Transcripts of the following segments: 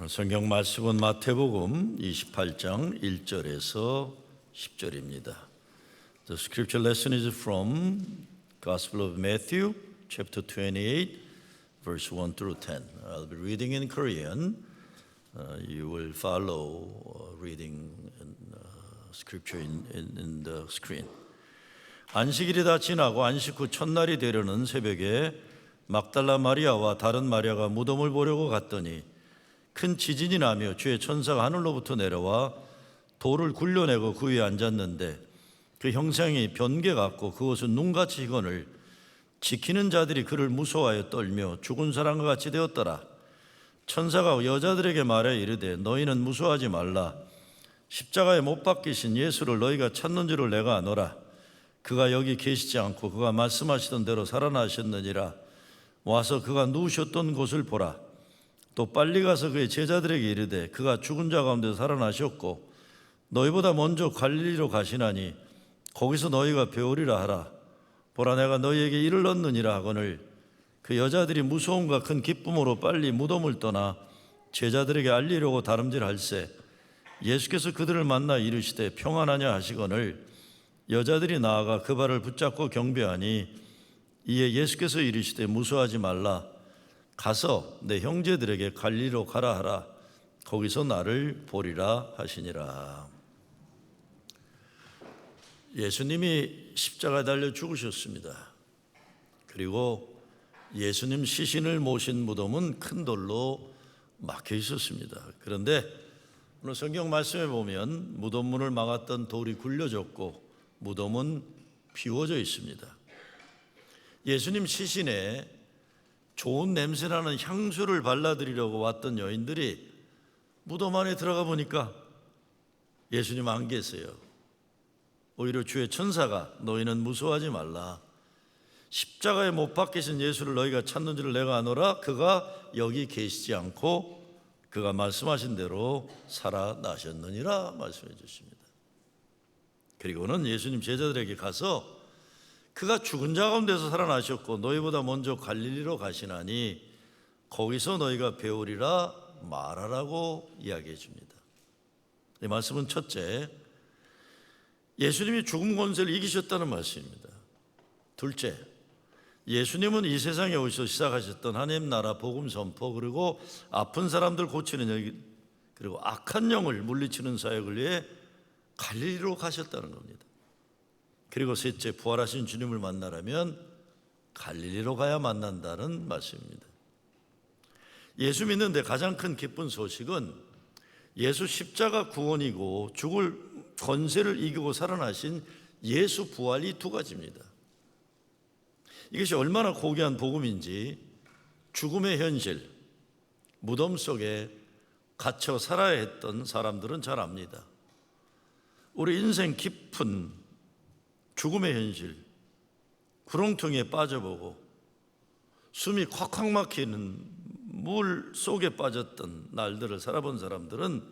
성경 말씀은 마태복음 28장 1절에서 10절입니다. The scripture lesson is from Gospel of Matthew, chapter 28, verse 1 through 10. I'll be reading in Korean. You will follow reading scripture in the screen. 안식일이 다 지나고 안식 후 첫날이 되려는 새벽에 막달라 마리아와 다른 마리아가 무덤을 보려고 갔더니 큰 지진이 나며 주의 천사가 하늘로부터 내려와 돌을 굴려내고 그 위에 앉았는데 그 형상이 변개 같고 그것은 눈같이 희건을 지키는 자들이 그를 무서워하여 떨며 죽은 사람과 같이 되었더라. 천사가 여자들에게 말해 이르되 너희는 무서워하지 말라. 십자가에 못 박히신 예수를 너희가 찾는 줄을 내가 아노라. 그가 여기 계시지 않고 그가 말씀하시던 대로 살아나셨느니라. 와서 그가 누우셨던 곳을 보라. 또 빨리 가서 그의 제자들에게 이르되 그가 죽은 자 가운데서 살아나셨고 너희보다 먼저 갈릴리로 가시나니 거기서 너희가 배우리라 하라. 보라 내가 너희에게 이를 얻느니라 하거늘 그 여자들이 무서움과 큰 기쁨으로 빨리 무덤을 떠나 제자들에게 알리려고 다름질할세 예수께서 그들을 만나 이르시되 평안하냐 하시거늘 여자들이 나아가 그 발을 붙잡고 경배하니 이에 예수께서 이르시되 무서워하지 말라. 가서 내 형제들에게 갈리로 가라 하라. 거기서 나를 보리라 하시니라. 예수님이 십자가에 달려 죽으셨습니다. 그리고 예수님 시신을 모신 무덤은 큰 돌로 막혀 있었습니다. 그런데 오늘 성경 말씀에 보면 무덤문을 막았던 돌이 굴려졌고 무덤은 비워져 있습니다. 예수님 시신에 좋은 냄새나는 향수를 발라드리려고 왔던 여인들이 무덤 안에 들어가 보니까 예수님 안 계세요. 오히려 주의 천사가 너희는 무서워하지 말라. 십자가에 못 박히신 예수를 너희가 찾는 줄을 내가 아노라. 그가 여기 계시지 않고 그가 말씀하신 대로 살아나셨느니라 말씀해 주십니다. 그리고는 예수님 제자들에게 가서 그가 죽은 자 가운데서 살아나셨고 너희보다 먼저 갈릴리로 가시나니 거기서 너희가 배우리라 말하라고 이야기해 줍니다. 이 말씀은 첫째, 예수님이 죽음 권세를 이기셨다는 말씀입니다. 둘째, 예수님은 이 세상에 오셔서 시작하셨던 하나님 나라 복음 선포 그리고 아픈 사람들 고치는 일 그리고 악한 영을 물리치는 사역을 위해 갈릴리로 가셨다는 겁니다. 그리고 셋째, 부활하신 주님을 만나려면 갈릴리로 가야 만난다는 말씀입니다. 예수 믿는데 가장 큰 기쁜 소식은 예수 십자가 구원이고 죽을 권세를 이기고 살아나신 예수 부활이 두 가지입니다. 이것이 얼마나 고귀한 복음인지 죽음의 현실, 무덤 속에 갇혀 살아야 했던 사람들은 잘 압니다. 우리 인생 깊은 죽음의 현실, 구렁텅이에 빠져보고 숨이 콱콱 막히는 물 속에 빠졌던 날들을 살아본 사람들은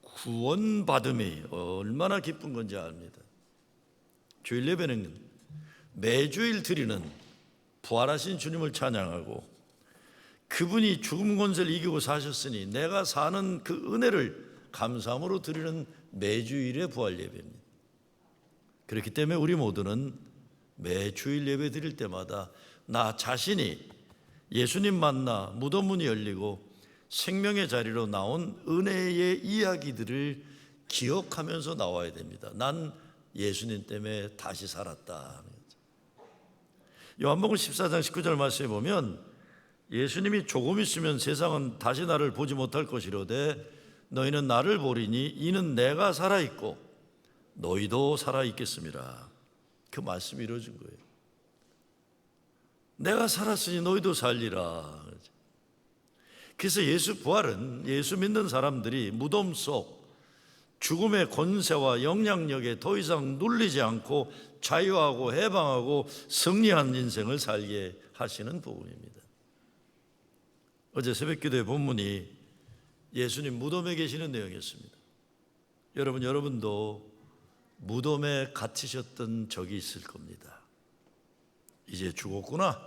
구원받음이 얼마나 기쁜 건지 압니다. 주일 예배는 매주일 드리는 부활하신 주님을 찬양하고 그분이 죽음 권세를 이기고 사셨으니 내가 사는 그 은혜를 감사함으로 드리는 매주일의 부활 예배입니다. 그렇기 때문에 우리 모두는 매주일 예배 드릴 때마다 나 자신이 예수님 만나 무덤문이 열리고 생명의 자리로 나온 은혜의 이야기들을 기억하면서 나와야 됩니다. 난 예수님 때문에 다시 살았다. 요한복음 14장 19절 말씀에 보면 예수님이 조금 있으면 세상은 다시 나를 보지 못할 것이로되 너희는 나를 보리니 이는 내가 살아있고 너희도 살아있겠습니다. 그 말씀이 이루어진 거예요. 내가 살았으니 너희도 살리라. 그래서 예수 부활은 예수 믿는 사람들이 무덤 속 죽음의 권세와 영향력에 더 이상 눌리지 않고 자유하고 해방하고 승리한 인생을 살게 하시는 부분입니다. 어제 새벽기도의 본문이 예수님 무덤에 계시는 내용이었습니다. 여러분도 무덤에 갇히셨던 적이 있을 겁니다. 이제 죽었구나.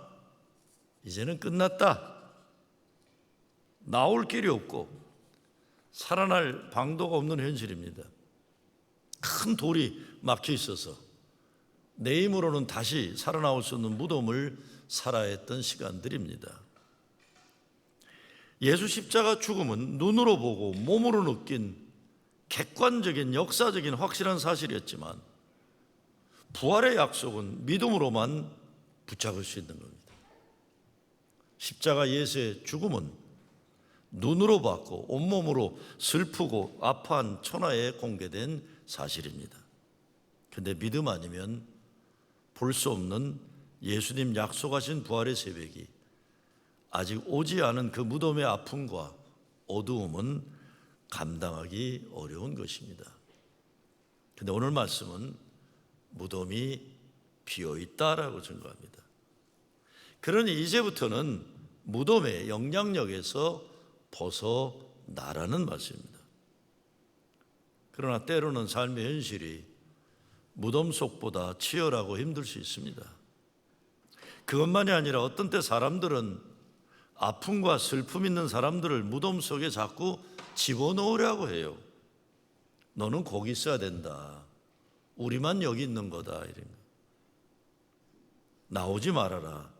이제는 끝났다. 나올 길이 없고 살아날 방도가 없는 현실입니다. 큰 돌이 막혀 있어서 내 힘으로는 다시 살아나올 수 없는 무덤을 살아야 했던 시간들입니다. 예수 십자가 죽음은 눈으로 보고 몸으로 느낀 객관적인 역사적인 확실한 사실이었지만 부활의 약속은 믿음으로만 붙잡을 수 있는 겁니다. 십자가 예수의 죽음은 눈으로 봤고 온몸으로 슬프고 아파한 천하에 공개된 사실입니다. 그런데 믿음 아니면 볼 수 없는 예수님 약속하신 부활의 새벽이 아직 오지 않은 그 무덤의 아픔과 어두움은 감당하기 어려운 것입니다. 그런데 오늘 말씀은 무덤이 비어있다라고 증거합니다. 그러니 이제부터는 무덤의 영향력에서 벗어나라는 말씀입니다. 그러나 때로는 삶의 현실이 무덤 속보다 치열하고 힘들 수 있습니다. 그것만이 아니라 어떤 때 사람들은 아픔과 슬픔 있는 사람들을 무덤 속에 자꾸 집어넣으려고 해요. 너는 거기 있어야 된다. 우리만 여기 있는 거다. 이런 거. 나오지 말아라.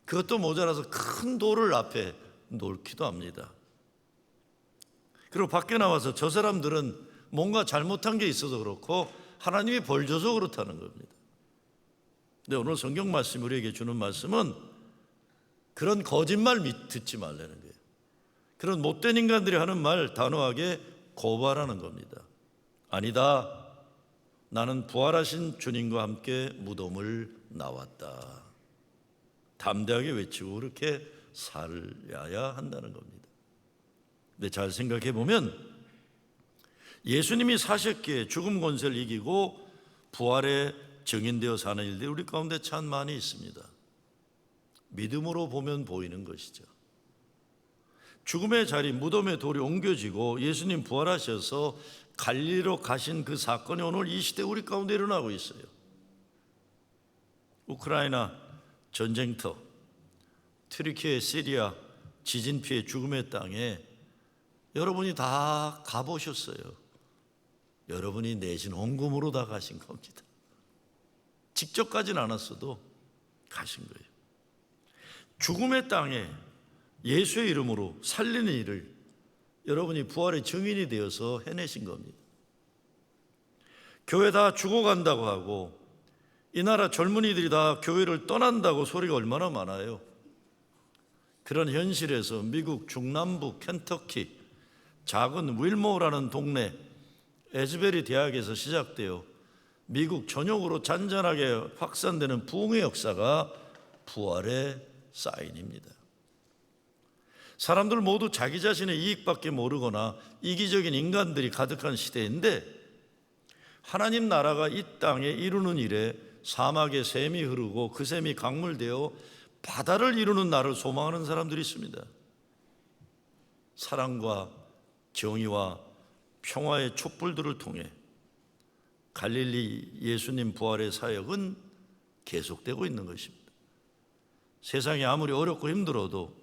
그것도 모자라서 큰 돌을 앞에 놓기도 합니다. 그리고 밖에 나와서 저 사람들은 뭔가 잘못한 게 있어서 그렇고 하나님이 벌 줘서 그렇다는 겁니다. 근데 오늘 성경 말씀 우리에게 주는 말씀은 그런 거짓말 듣지 말라는 거예요. 그런 못된 인간들이 하는 말 단호하게 고발하는 겁니다. 아니다. 나는 부활하신 주님과 함께 무덤을 나왔다. 담대하게 외치고 그렇게 살아야 한다는 겁니다. 근데 잘 생각해 보면 예수님이 사셨기에 죽음 권세를 이기고 부활에 증인되어 사는 일들이 우리 가운데 참 많이 있습니다. 믿음으로 보면 보이는 것이죠. 죽음의 자리, 무덤의 돌이 옮겨지고 예수님 부활하셔서 갈릴리로 가신 그 사건이 오늘 이 시대 우리 가운데 일어나고 있어요. 우크라이나 전쟁터, 튀르키예, 시리아 지진 피해 죽음의 땅에 여러분이 다 가보셨어요. 여러분이 내신 헌금으로 다 가신 겁니다. 직접 가진 않았어도 가신 거예요. 죽음의 땅에 예수의 이름으로 살리는 일을 여러분이 부활의 증인이 되어서 해내신 겁니다. 교회 다 죽어간다고 하고 이 나라 젊은이들이 다 교회를 떠난다고 소리가 얼마나 많아요. 그런 현실에서 미국 중남부 켄터키 작은 윌모어라는 동네 에즈베리 대학에서 시작되어 미국 전역으로 잔잔하게 확산되는 부흥의 역사가 부활의 사인입니다. 사람들 모두 자기 자신의 이익밖에 모르거나 이기적인 인간들이 가득한 시대인데 하나님 나라가 이 땅에 이루는 일에 사막에 샘이 흐르고 그 샘이 강물되어 바다를 이루는 날을 소망하는 사람들이 있습니다. 사랑과 정의와 평화의 촛불들을 통해 갈릴리 예수님 부활의 사역은 계속되고 있는 것입니다. 세상이 아무리 어렵고 힘들어도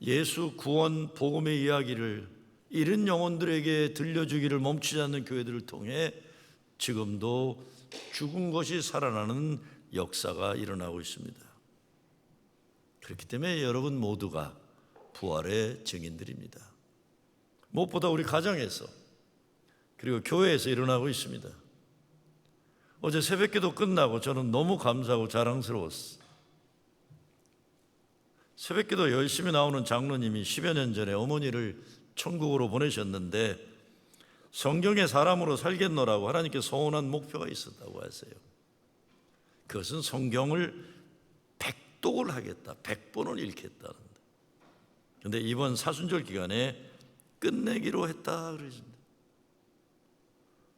예수 구원 복음의 이야기를 잃은 영혼들에게 들려주기를 멈추지 않는 교회들을 통해 지금도 죽은 것이 살아나는 역사가 일어나고 있습니다. 그렇기 때문에 여러분 모두가 부활의 증인들입니다. 무엇보다 우리 가정에서 그리고 교회에서 일어나고 있습니다. 어제 새벽기도 끝나고 저는 너무 감사하고 자랑스러웠어요. 새벽기도 열심히 나오는 장로님이 10여 년 전에 어머니를 천국으로 보내셨는데 성경의 사람으로 살겠노라고 하나님께 소원한 목표가 있었다고 하세요. 그것은 성경을 100독을 하겠다, 100번을 읽겠다는데. 그런데 이번 사순절 기간에 끝내기로 했다 그러십니다.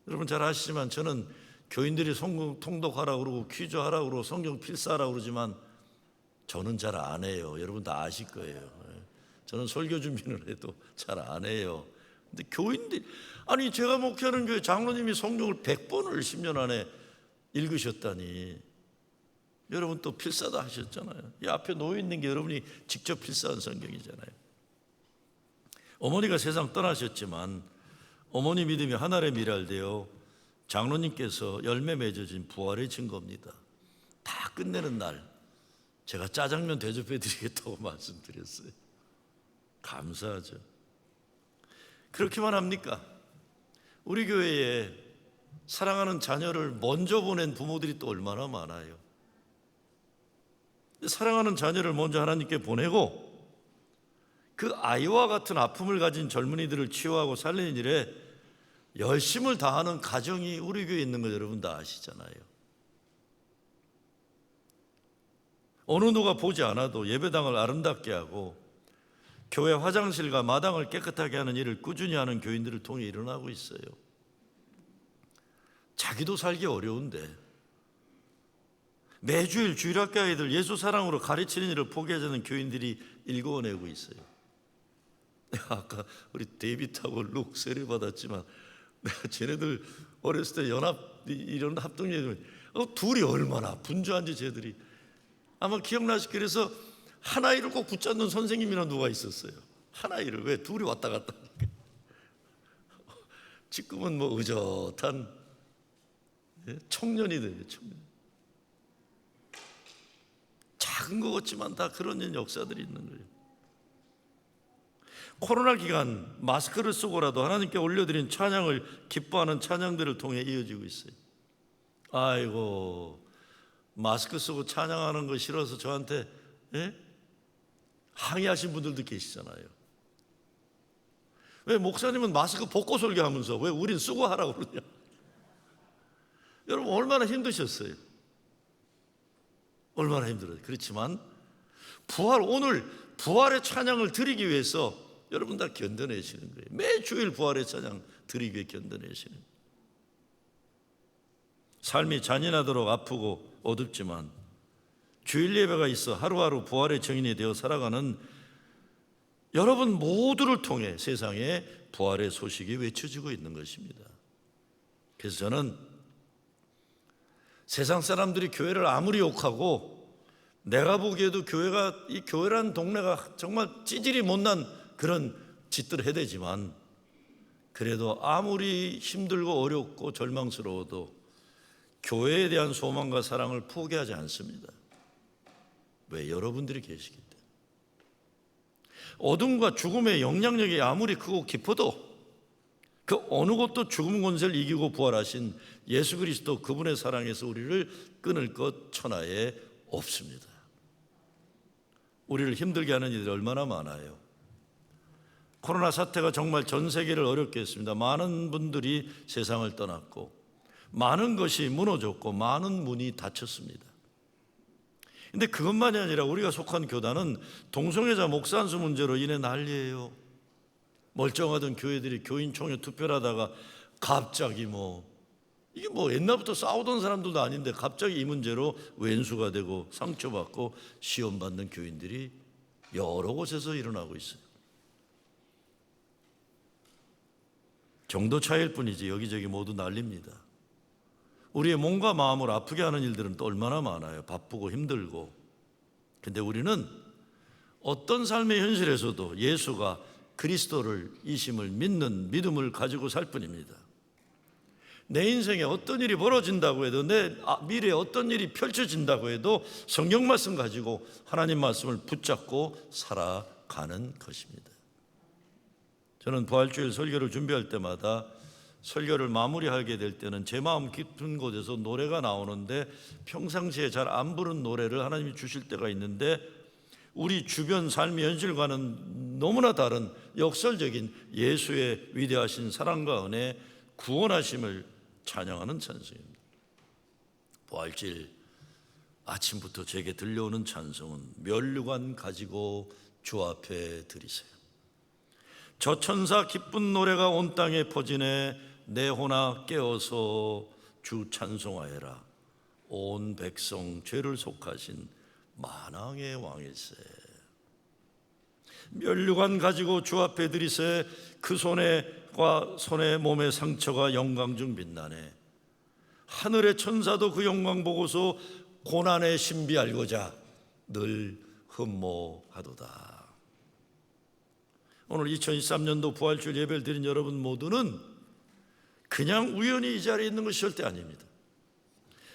여러분 잘 아시지만 저는 교인들이 성경 통독하라고 그러고 퀴즈하라고 그러고 성경 필사하라고 그러지만 저는 잘 안 해요. 여러분 다 아실 거예요. 저는 설교 준비를 해도 잘 안 해요. 근데 교인들이 아니 제가 목회하는 교회 장로님이 성경을 100번을 10년 안에 읽으셨다니 여러분 또 필사도 하셨잖아요. 이 앞에 놓여 있는 게 여러분이 직접 필사한 성경이잖아요. 어머니가 세상 떠나셨지만 어머니 믿음이 하늘에 미랄되어 장로님께서 열매 맺어진 부활의 증거입니다. 다 끝내는 날 제가 짜장면 대접해 드리겠다고 말씀드렸어요. 감사하죠. 그렇게만 합니까? 우리 교회에 사랑하는 자녀를 먼저 보낸 부모들이 또 얼마나 많아요. 사랑하는 자녀를 먼저 하나님께 보내고 그 아이와 같은 아픔을 가진 젊은이들을 치유하고 살리는 일에 열심을 다하는 가정이 우리 교회에 있는 거 여러분 다 아시잖아요. 어느 누가 보지 않아도 예배당을 아름답게 하고 교회 화장실과 마당을 깨끗하게 하는 일을 꾸준히 하는 교인들을 통해 일어나고 있어요. 자기도 살기 어려운데 매주일 주일학교 아이들 예수 사랑으로 가르치는 일을 포기하자는 교인들이 일궈내고 있어요. 아까 우리 데이빗하고 룩 세례 받았지만 내가 쟤네들 어렸을 때 연합 이런 합동예배 둘이 얼마나 분주한지 쟤들이 아마 기억나실 거예요. 그래서 한 아이를 꼭 붙잡는 선생님이나 누가 있었어요. 한 아이를 왜 둘이 왔다 갔다 하니까. 지금은 뭐 의젓한 청년이 돼요. 청년. 작은 것 같지만 다 그런 역사들이 있는 거예요. 코로나 기간 마스크를 쓰고라도 하나님께 올려드린 찬양을 기뻐하는 찬양들을 통해 이어지고 있어요. 아이고 마스크 쓰고 찬양하는 거 싫어서 저한테 항의하신 분들도 계시잖아요. 왜 목사님은 마스크 벗고 설교하면서 왜 우린 쓰고 하라고 그러냐. 여러분 얼마나 힘드셨어요. 얼마나 힘들어요. 그렇지만 오늘 부활의 찬양을 드리기 위해서 여러분 다 견뎌내시는 거예요. 매주일 부활의 찬양 드리기 위해 견뎌내시는 거예요. 삶이 잔인하도록 아프고 어둡지만 주일 예배가 있어 하루하루 부활의 증인이 되어 살아가는 여러분 모두를 통해 세상에 부활의 소식이 외쳐지고 있는 것입니다. 그래서 저는 세상 사람들이 교회를 아무리 욕하고 내가 보기에도 이 교회라는 동네가 정말 찌질이 못난 그런 짓들을 해대지만 그래도 아무리 힘들고 어렵고 절망스러워도 교회에 대한 소망과 사랑을 포기하지 않습니다. 왜? 여러분들이 계시기 때문에. 어둠과 죽음의 영향력이 아무리 크고 깊어도 그 어느 것도 죽음 권세를 이기고 부활하신 예수 그리스도 그분의 사랑에서 우리를 끊을 것 천하에 없습니다. 우리를 힘들게 하는 일이 얼마나 많아요. 코로나 사태가 정말 전 세계를 어렵게 했습니다. 많은 분들이 세상을 떠났고 많은 것이 무너졌고 많은 문이 닫혔습니다. 근데 그것만이 아니라 우리가 속한 교단은 동성애자 목사 안수 문제로 인해 난리예요. 멀쩡하던 교회들이 교인총회 투표하다가 갑자기 이게 옛날부터 싸우던 사람들도 아닌데 갑자기 이 문제로 왼수가 되고 상처받고 시험받는 교인들이 여러 곳에서 일어나고 있어요. 정도 차이일 뿐이지 여기저기 모두 난립니다. 우리의 몸과 마음을 아프게 하는 일들은 또 얼마나 많아요. 바쁘고 힘들고. 근데 우리는 어떤 삶의 현실에서도 예수가 그리스도를 이심을 믿는 믿음을 가지고 살 뿐입니다. 내 인생에 어떤 일이 벌어진다고 해도 내 미래에 어떤 일이 펼쳐진다고 해도 성경 말씀 가지고 하나님 말씀을 붙잡고 살아가는 것입니다. 저는 부활주일 설교를 준비할 때마다 설교를 마무리하게 될 때는 제 마음 깊은 곳에서 노래가 나오는데 평상시에 잘 안 부른 노래를 하나님이 주실 때가 있는데 우리 주변 삶의 현실과는 너무나 다른 역설적인 예수의 위대하신 사랑과 은혜, 구원하심을 찬양하는 찬송입니다. 부활주일 아침부터 제게 들려오는 찬송은 면류관 가지고 주 앞에 드리세요. 저 천사 기쁜 노래가 온 땅에 퍼지네 내 혼아 깨어서 주 찬송하여라. 온 백성 죄를 속하신 만왕의 왕일세. 면류관 가지고 주 앞에 드리세. 그 손에 몸의 상처가 영광 중 빛나네. 하늘의 천사도 그 영광 보고서 고난의 신비 알고자 늘 흠모하도다. 오늘 2023년도 부활주일 예배를 드린 여러분 모두는 그냥 우연히 이 자리에 있는 것이 절대 아닙니다.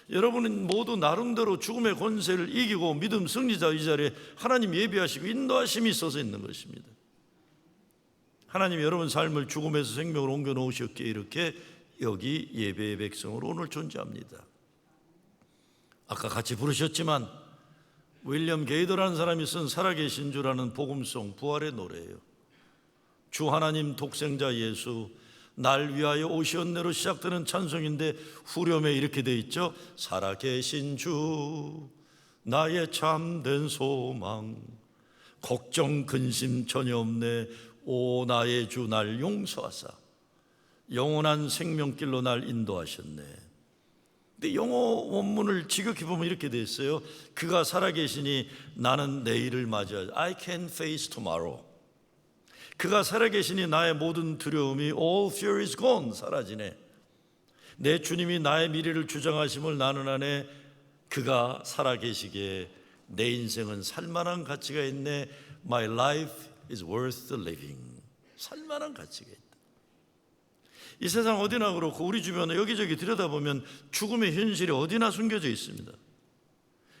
여러분은 모두 나름대로 죽음의 권세를 이기고 믿음 승리자 이 자리에 하나님 예비하시고 인도하심이 있어서 있는 것입니다. 하나님이 여러분 삶을 죽음에서 생명으로 옮겨 놓으셨기에 이렇게 여기 예배의 백성으로 오늘 존재합니다. 아까 같이 부르셨지만 윌리엄 게이더라는 사람이 쓴 살아계신 주라는 복음송 부활의 노래예요. 주 하나님 독생자 예수 날 위하여 오셨네로 시작되는 찬송인데 후렴에 이렇게 돼 있죠. 살아계신 주 나의 참된 소망 걱정 근심 전혀 없네 오 나의 주 날 용서하사 영원한 생명길로 날 인도하셨네. 근데 영어 원문을 지극히 보면 이렇게 돼 있어요. 그가 살아계시니 나는 내일을 맞이하지 I can face tomorrow. 그가 살아계시니 나의 모든 두려움이 all fear is gone 사라지네. 내 주님이 나의 미래를 주장하심을 나는 아네. 그가 살아계시기에 내 인생은 살만한 가치가 있네. My life is worth the living. 살만한 가치가 있다. 이 세상 어디나 그렇고 우리 주변에 여기저기 들여다보면 죽음의 현실이 어디나 숨겨져 있습니다.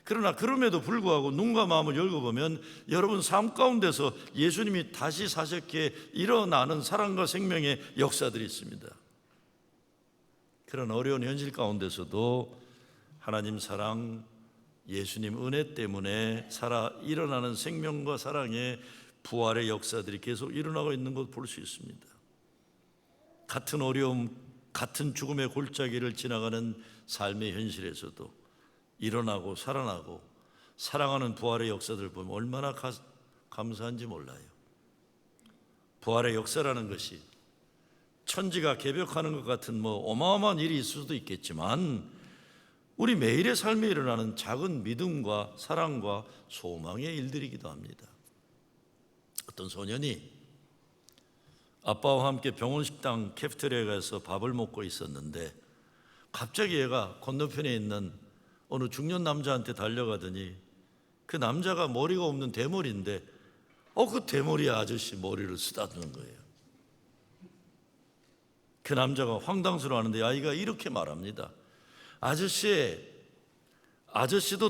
그러나 그럼에도 불구하고 눈과 마음을 열고 보면 여러분 삶 가운데서 예수님이 다시 사셨기에 일어나는 사랑과 생명의 역사들이 있습니다. 그런 어려운 현실 가운데서도 하나님 사랑, 예수님 은혜 때문에 살아 일어나는 생명과 사랑의 부활의 역사들이 계속 일어나고 있는 것 볼 수 있습니다. 같은 어려움, 같은 죽음의 골짜기를 지나가는 삶의 현실에서도 일어나고 살아나고 사랑하는 부활의 역사들을 보면 얼마나 감사한지 몰라요. 부활의 역사라는 것이 천지가 개벽하는 것 같은 어마어마한 일이 있을 수도 있겠지만 우리 매일의 삶에 일어나는 작은 믿음과 사랑과 소망의 일들이기도 합니다. 어떤 소년이 아빠와 함께 병원 식당 캐피테리아에 가서 밥을 먹고 있었는데 갑자기 얘가 건너편에 있는 어느 중년 남자한테 달려가더니 그 남자가 머리가 없는 대머리인데 그 대머리 아저씨 머리를 쓰다듬는 거예요. 그 남자가 황당스러워하는데 아이가 이렇게 말합니다. 아저씨도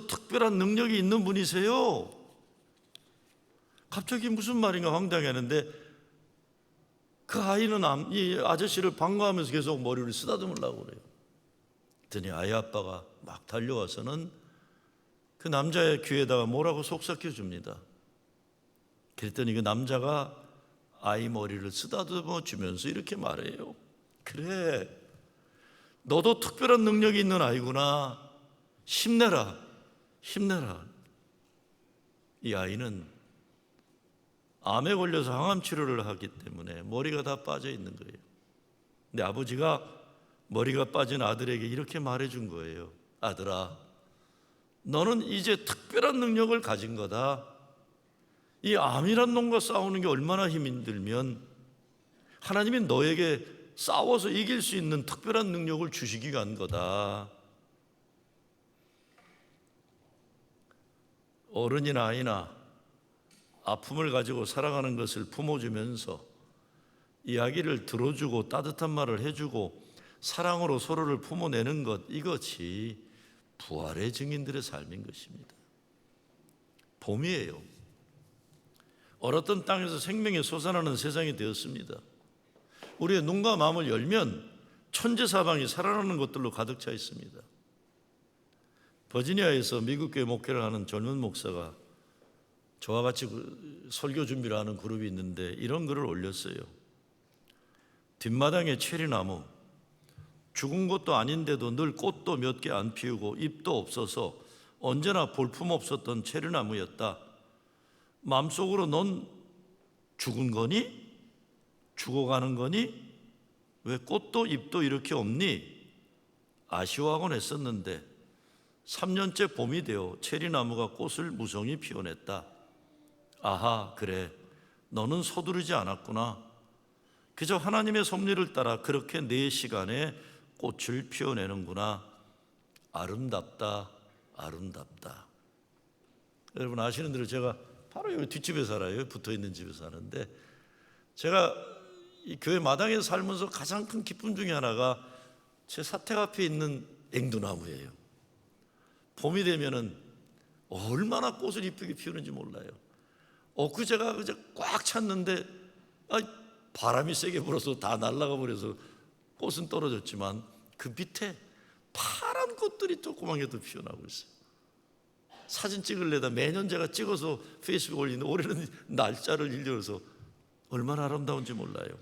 특별한 능력이 있는 분이세요. 갑자기 무슨 말인가 황당해하는데 그 아이는 이 아저씨를 반가워하면서 계속 머리를 쓰다듬으려고 그래요. 그랬더니 아이 아빠가 막 달려와서는 그 남자의 귀에다가 뭐라고 속삭여 줍니다. 그랬더니 그 남자가 아이 머리를 쓰다듬어 주면서 이렇게 말해요. 그래, 너도 특별한 능력이 있는 아이구나. 힘내라, 힘내라. 이 아이는 암에 걸려서 항암 치료를 하기 때문에 머리가 다 빠져 있는 거예요. 근데 아버지가 머리가 빠진 아들에게 이렇게 말해준 거예요. 아들아, 너는 이제 특별한 능력을 가진 거다. 이 암이란 놈과 싸우는 게 얼마나 힘이 들면 하나님이 너에게 싸워서 이길 수 있는 특별한 능력을 주시기 위한 거다. 어른이나 아이나 아픔을 가지고 살아가는 것을 품어주면서 이야기를 들어주고 따뜻한 말을 해주고 사랑으로 서로를 품어내는 것, 이것이 부활의 증인들의 삶인 것입니다. 봄이에요. 얼었던 땅에서 생명이 솟아나는 세상이 되었습니다. 우리의 눈과 마음을 열면 천지사방이 살아나는 것들로 가득 차 있습니다. 버지니아에서 미국교회 목회를 하는 젊은 목사가 저와 같이 설교 준비를 하는 그룹이 있는데 이런 글을 올렸어요. 뒷마당에 체리나무, 죽은 것도 아닌데도 늘 꽃도 몇 개 안 피우고 잎도 없어서 언제나 볼품없었던 체리나무였다. 마음속으로 넌 죽은 거니? 죽어가는 거니? 왜 꽃도 잎도 이렇게 없니? 아쉬워하곤 했었는데 3년째 봄이 되어 체리나무가 꽃을 무성히 피워냈다. 아하, 그래, 너는 서두르지 않았구나. 그저 하나님의 섭리를 따라 그렇게 내 시간에 꽃을 피워내는구나. 아름답다, 아름답다. 여러분 아시는 대로 제가 바로 여기 뒷집에 살아요. 붙어있는 집에 사는데 제가 이 교회 마당에 살면서 가장 큰 기쁨 중에 하나가 제 사택 앞에 있는 앵두나무예요. 봄이 되면은 얼마나 꽃을 이쁘게 피우는지 몰라요. 엊그제가 꽉 찼는데 바람이 세게 불어서 다 날아가 버려서 꽃은 떨어졌지만 그 밑에 파란 꽃들이 조그맣게 또 피어나고 있어요. 사진 찍을래다 매년 제가 찍어서 페이스북에 올리는데 올해는 날짜를 일려서 얼마나 아름다운지 몰라요.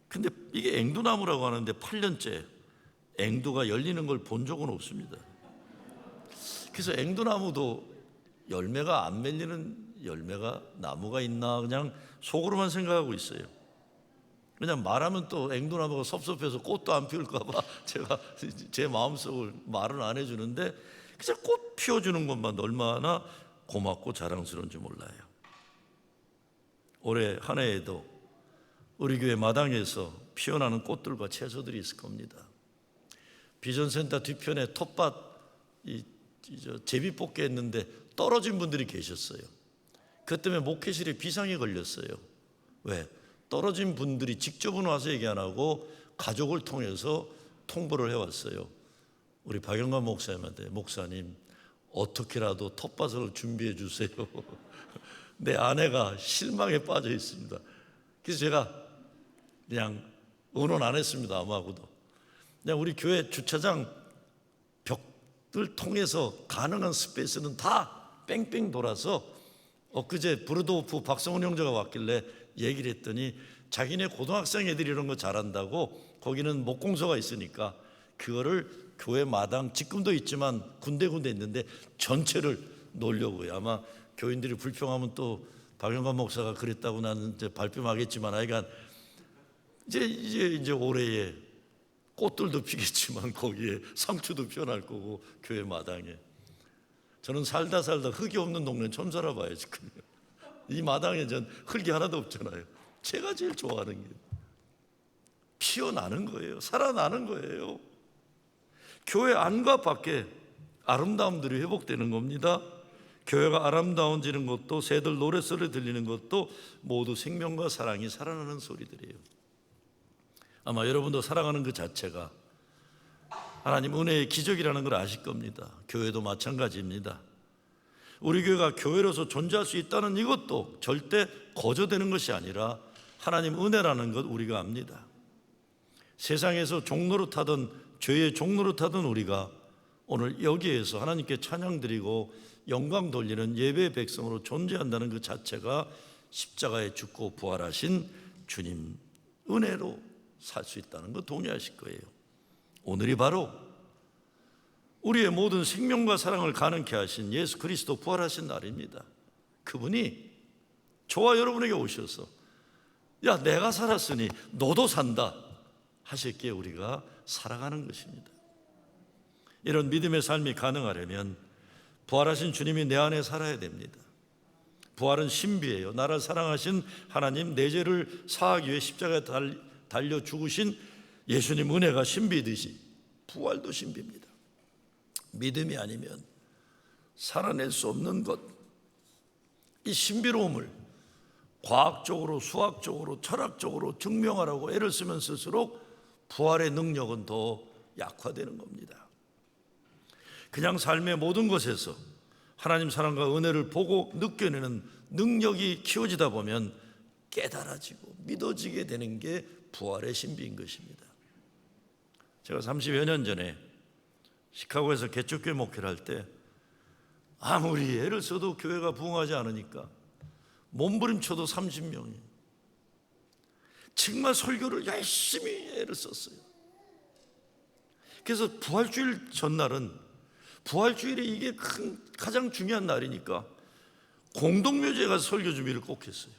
근데 이게 앵두나무라고 하는데 8년째 앵두가 열리는 걸 본 적은 없습니다. 그래서 앵두나무도 열매가 안 맺리는 열매가 나무가 있나 그냥 속으로만 생각하고 있어요. 그냥 말하면 또 앵두나무가 섭섭해서 꽃도 안 피울까 봐 제가 제 마음속을 말은 안 해주는데 그냥 꽃 피워주는 것만 얼마나 고맙고 자랑스러운지 몰라요. 올해 한 해에도 우리 교회 마당에서 피어나는 꽃들과 채소들이 있을 겁니다. 비전센터 뒤편에 텃밭 제비뽑기 했는데 떨어진 분들이 계셨어요. 그것 때문에 목회실에 비상이 걸렸어요. 왜? 떨어진 분들이 직접은 와서 얘기 안 하고 가족을 통해서 통보를 해왔어요. 우리 박영관 목사님한테 목사님 어떻게라도 텃밭을 준비해 주세요. 내 아내가 실망에 빠져 있습니다. 그래서 제가 그냥 의논 안 했습니다. 아무하고도. 그냥 우리 교회 주차장 벽들 통해서 가능한 스페이스는 다 뺑뺑 돌아서 엊그제 브루도호프 박성훈 형제가 왔길래 얘기를 했더니 자기네 고등학생 애들이 이런 거 잘한다고 거기는 목공소가 있으니까 그거를 교회 마당 지금도 있지만 군데군데 있는데 전체를 놓으려고요. 아마 교인들이 불평하면 또 박영관 목사가 그랬다고 나는 이제 발뺌하겠지만 하여간 이제 올해에 꽃들도 피겠지만 거기에 상추도 피어날 거고 교회 마당에 저는 살다 흙이 없는 동네는 처음 살아봐야지. 이 마당에 전 흙이 하나도 없잖아요. 제가 제일 좋아하는 게 피어나는 거예요. 살아나는 거예요. 교회 안과 밖에 아름다움들이 회복되는 겁니다. 교회가 아름다워지는 것도 새들 노랫소리 들리는 것도 모두 생명과 사랑이 살아나는 소리들이에요. 아마 여러분도 살아가는 그 자체가 하나님 은혜의 기적이라는 걸 아실 겁니다. 교회도 마찬가지입니다. 우리 교회가 교회로서 존재할 수 있다는 이것도 절대 거저되는 것이 아니라 하나님 은혜라는 것 우리가 압니다. 세상에서 종로로 타던 죄의 종로로 타던 우리가 오늘 여기에서 하나님께 찬양 드리고 영광 돌리는 예배의 백성으로 존재한다는 그 자체가 십자가에 죽고 부활하신 주님 은혜로 살 수 있다는 거 동의하실 거예요. 오늘이 바로 우리의 모든 생명과 사랑을 가능케 하신 예수 그리스도 부활하신 날입니다. 그분이 저와 여러분에게 오셔서 야 내가 살았으니 너도 산다 하셨기에 우리가 살아가는 것입니다. 이런 믿음의 삶이 가능하려면 부활하신 주님이 내 안에 살아야 됩니다. 부활은 신비예요. 나를 사랑하신 하나님 내 죄를 사하기 위해 십자가에 달려 죽으신 예수님 은혜가 신비듯이 부활도 신비입니다. 믿음이 아니면 살아낼 수 없는 것, 이 신비로움을 과학적으로 수학적으로 철학적으로 증명하라고 애를 쓰면 쓸수록 부활의 능력은 더 약화되는 겁니다. 그냥 삶의 모든 것에서 하나님 사랑과 은혜를 보고 느껴내는 능력이 키워지다 보면 깨달아지고 믿어지게 되는 게 부활의 신비인 것입니다. 제가 30여 년 전에 시카고에서 개척교회 목회를 할 때 아무리 애를 써도 교회가 부흥하지 않으니까 몸부림쳐도 30명이 정말 설교를 열심히 애를 썼어요. 그래서 부활주일 전날은 부활주일에 이게 가장 중요한 날이니까 공동묘지에 가서 설교 준비를 꼭 했어요.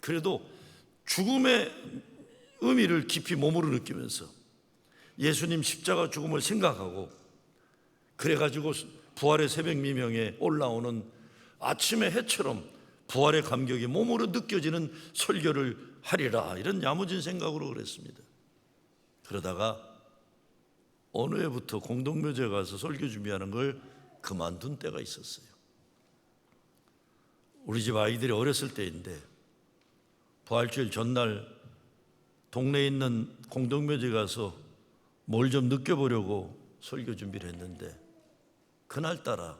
그래도 죽음의 의미를 깊이 몸으로 느끼면서 예수님 십자가 죽음을 생각하고 그래가지고 부활의 새벽 미명에 올라오는 아침의 해처럼 부활의 감격이 몸으로 느껴지는 설교를 하리라 이런 야무진 생각으로 그랬습니다. 그러다가 어느 해부터 공동묘지에 가서 설교 준비하는 걸 그만둔 때가 있었어요. 우리 집 아이들이 어렸을 때인데 부활주일 전날 동네에 있는 공동묘지에 가서 뭘 좀 느껴보려고 설교 준비를 했는데 그날따라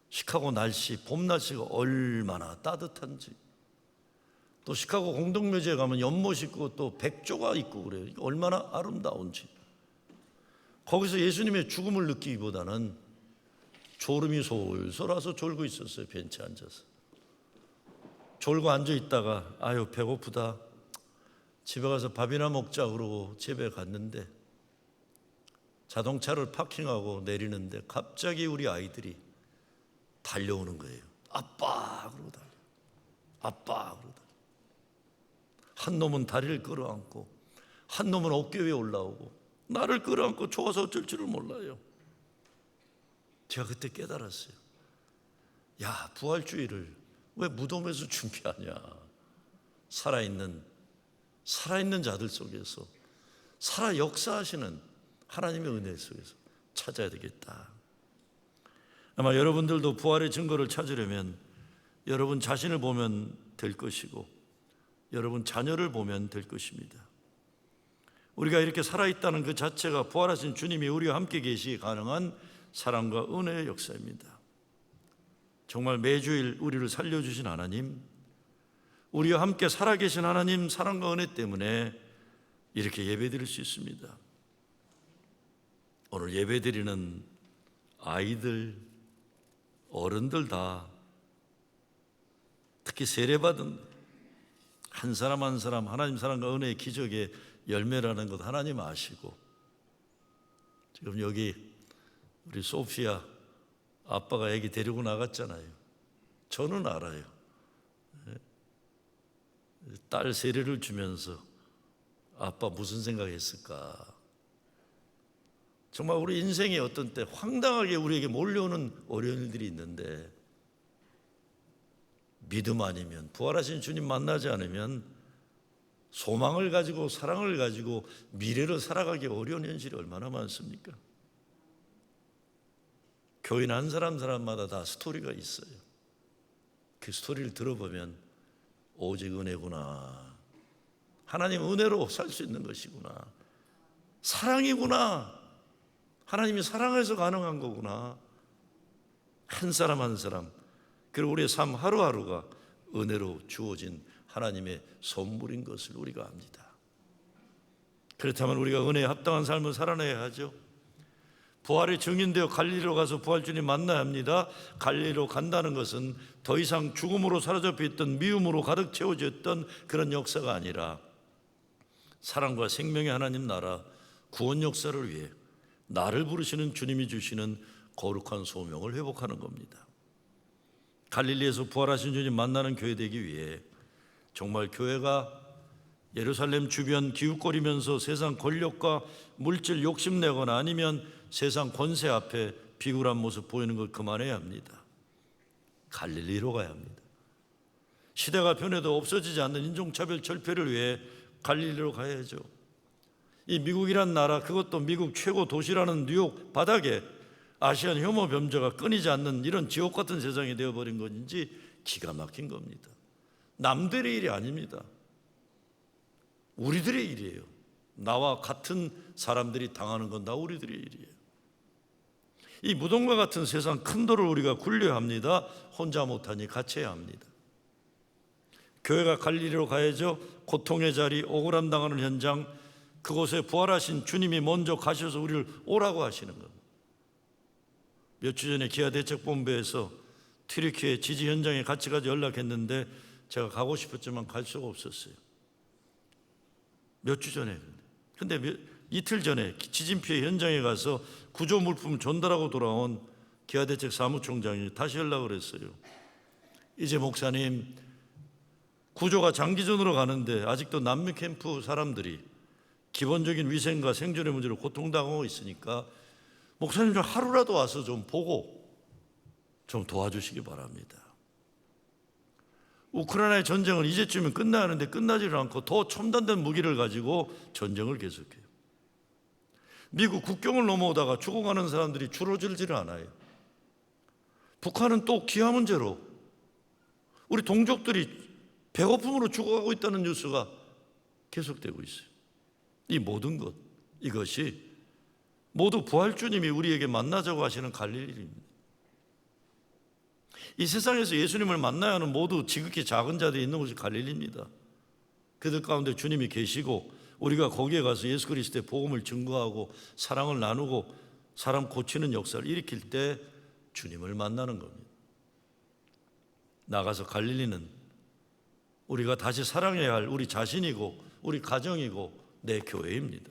시카고 날씨, 봄 날씨가 얼마나 따뜻한지, 또 시카고 공동묘지에 가면 연못 있고 또 백조가 있고 그래요. 얼마나 아름다운지. 거기서 예수님의 죽음을 느끼기보다는 졸음이 솔솔 와서 졸고 있었어요. 벤치에 앉아서 졸고 앉아있다가 아유 배고프다, 집에 가서 밥이나 먹자 그러고 집에 갔는데 자동차를 파킹하고 내리는데 갑자기 우리 아이들이 달려오는 거예요. 아빠 그러고 달려. 아빠 그러고 달려. 한 놈은 다리를 끌어안고 한 놈은 어깨 위에 올라오고 나를 끌어안고 좋아서 어쩔 줄을 몰라요. 제가 그때 깨달았어요. 야, 부활주의를 왜 무덤에서 준비하냐. 살아있는 자들 속에서 살아 역사하시는 하나님의 은혜 속에서 찾아야 되겠다. 아마 여러분들도 부활의 증거를 찾으려면 여러분 자신을 보면 될 것이고 여러분 자녀를 보면 될 것입니다. 우리가 이렇게 살아있다는 그 자체가 부활하신 주님이 우리와 함께 계시기에 가능한 사랑과 은혜의 역사입니다. 정말 매주일 우리를 살려주신 하나님, 우리와 함께 살아계신 하나님 사랑과 은혜 때문에 이렇게 예배드릴 수 있습니다. 오늘 예배드리는 아이들, 어른들 다 특히 세례받은 한 사람 한 사람 하나님 사랑과 은혜의 기적의 열매라는 것 하나님 아시고, 지금 여기 우리 소피아 아빠가 애기 데리고 나갔잖아요. 저는 알아요. 딸 세례를 주면서 아빠 무슨 생각했을까. 정말 우리 인생의 어떤 때 황당하게 우리에게 몰려오는 어려운 일들이 있는데 믿음 아니면, 부활하신 주님 만나지 않으면 소망을 가지고 사랑을 가지고 미래를 살아가기 어려운 현실이 얼마나 많습니까? 교인 한 사람마다 다 스토리가 있어요. 그 스토리를 들어보면 오직 은혜구나, 하나님 은혜로 살 수 있는 것이구나, 사랑이구나, 하나님이 사랑해서 가능한 거구나. 한 사람 한 사람, 그리고 우리의 삶 하루하루가 은혜로 주어진 하나님의 선물인 것을 우리가 압니다. 그렇다면 우리가 은혜에 합당한 삶을 살아내야 하죠. 부활의 증인되어 갈릴리로 가서 부활주님 만나야 합니다. 갈릴리로 간다는 것은 더 이상 죽음으로 사로잡혀 있던, 미움으로 가득 채워져 있던 그런 역사가 아니라 사랑과 생명의 하나님 나라 구원 역사를 위해 나를 부르시는 주님이 주시는 거룩한 소명을 회복하는 겁니다. 갈릴리에서 부활하신 주님 만나는 교회 되기 위해 정말 교회가 예루살렘 주변 기웃거리면서 세상 권력과 물질 욕심내거나 아니면 세상 권세 앞에 비굴한 모습 보이는 걸 그만해야 합니다. 갈릴리로 가야 합니다. 시대가 변해도 없어지지 않는 인종차별 절폐를 위해 갈릴리로 가야죠. 이 미국이란 나라, 그것도 미국 최고 도시라는 뉴욕 바닥에 아시안 혐오 범죄가 끊이지 않는 이런 지옥 같은 세상이 되어버린 것인지 기가 막힌 겁니다. 남들의 일이 아닙니다. 우리들의 일이에요. 나와 같은 사람들이 당하는 건 다 우리들의 일이에요. 이 무덤과 같은 세상 큰 돌을 우리가 굴려야 합니다. 혼자 못하니 같이 해야 합니다. 교회가 갈릴리로 가야죠. 고통의 자리, 억울함 당하는 현장, 그곳에 부활하신 주님이 먼저 가셔서 우리를 오라고 하시는 겁니다. 몇 주 전에 기아대책본부에서 튀르키예 지지 현장에 같이 가서 연락했는데 제가 가고 싶었지만 갈 수가 없었어요. 몇 주 전에. 근데 이틀 전에 지진 피해 현장에 가서 구조 물품 전달하고 돌아온 기아대책 사무총장이 다시 연락을 했어요. 이제 목사님, 구조가 장기전으로 가는데 아직도 난민 캠프 사람들이 기본적인 위생과 생존의 문제로 고통당하고 있으니까 목사님 좀 하루라도 와서 좀 보고 좀 도와주시기 바랍니다. 우크라이나의 전쟁은 이제쯤은 끝나야 하는데 끝나지를 않고 더 첨단된 무기를 가지고 전쟁을 계속해요. 미국 국경을 넘어오다가 죽어가는 사람들이 줄어들지를 않아요. 북한은 또 기아 문제로 우리 동족들이 배고픔으로 죽어가고 있다는 뉴스가 계속되고 있어요. 이 모든 것, 이것이 모두 부활주님이 우리에게 만나자고 하시는 갈릴리입니다. 이 세상에서 예수님을 만나야 하는 모두 지극히 작은 자들이 있는 곳이 갈릴리입니다. 그들 가운데 주님이 계시고 우리가 거기에 가서 예수 그리스도의 복음을 증거하고 사랑을 나누고 사람 고치는 역사를 일으킬 때 주님을 만나는 겁니다. 나가서 갈릴리는 우리가 다시 사랑해야 할 우리 자신이고 우리 가정이고 내 교회입니다.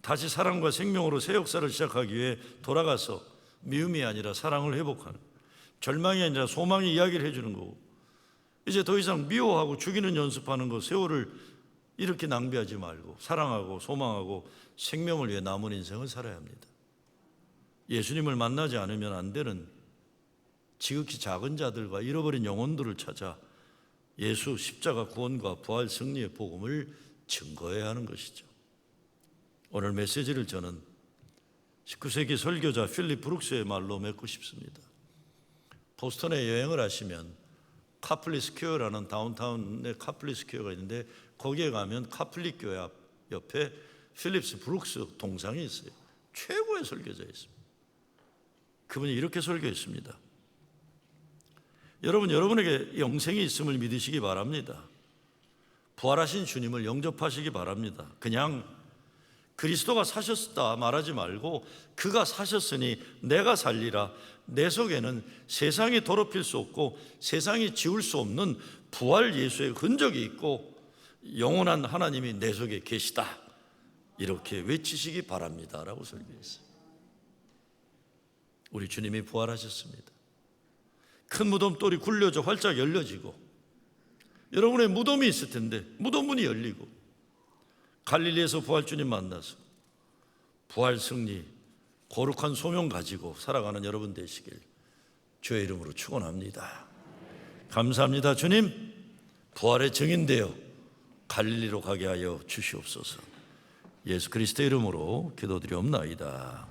다시 사랑과 생명으로 새 역사를 시작하기 위해 돌아가서 미움이 아니라 사랑을 회복하는, 절망이 아니라 소망의 이야기를 해주는 거고, 이제 더 이상 미워하고 죽이는 연습하는 거, 세월을 이렇게 낭비하지 말고 사랑하고 소망하고 생명을 위해 남은 인생을 살아야 합니다. 예수님을 만나지 않으면 안 되는 지극히 작은 자들과 잃어버린 영혼들을 찾아 예수 십자가 구원과 부활 승리의 복음을 증거해야 하는 것이죠. 오늘 메시지를 저는 19세기 설교자 필립 브룩스의 말로 맺고 싶습니다. 보스턴에 여행을 하시면 카플리 스퀘어라는 다운타운에 카플리 스퀘어가 있는데 거기에 가면 카플리 교회 앞 옆에 필립스 브룩스 동상이 있어요. 최고의 설교자였습니다. 그분이 이렇게 설교했습니다. 여러분, 여러분에게 영생이 있음을 믿으시기 바랍니다. 부활하신 주님을 영접하시기 바랍니다. 그냥 그리스도가 사셨다 말하지 말고 그가 사셨으니 내가 살리라. 내 속에는 세상이 더럽힐 수 없고 세상이 지울 수 없는 부활 예수의 흔적이 있고 영원한 하나님이 내 속에 계시다. 이렇게 외치시기 바랍니다 라고 설교했어요. 우리 주님이 부활하셨습니다. 큰 무덤돌이 굴려져 활짝 열려지고 여러분의 무덤이 있을 텐데 무덤 문이 열리고 갈릴리에서 부활주님 만나서 부활 승리, 거룩한 소명 가지고 살아가는 여러분 되시길 주의 이름으로 축원합니다. 감사합니다. 주님, 부활의 증인되어 갈릴리로 가게 하여 주시옵소서. 예수 그리스도의 이름으로 기도드리옵나이다.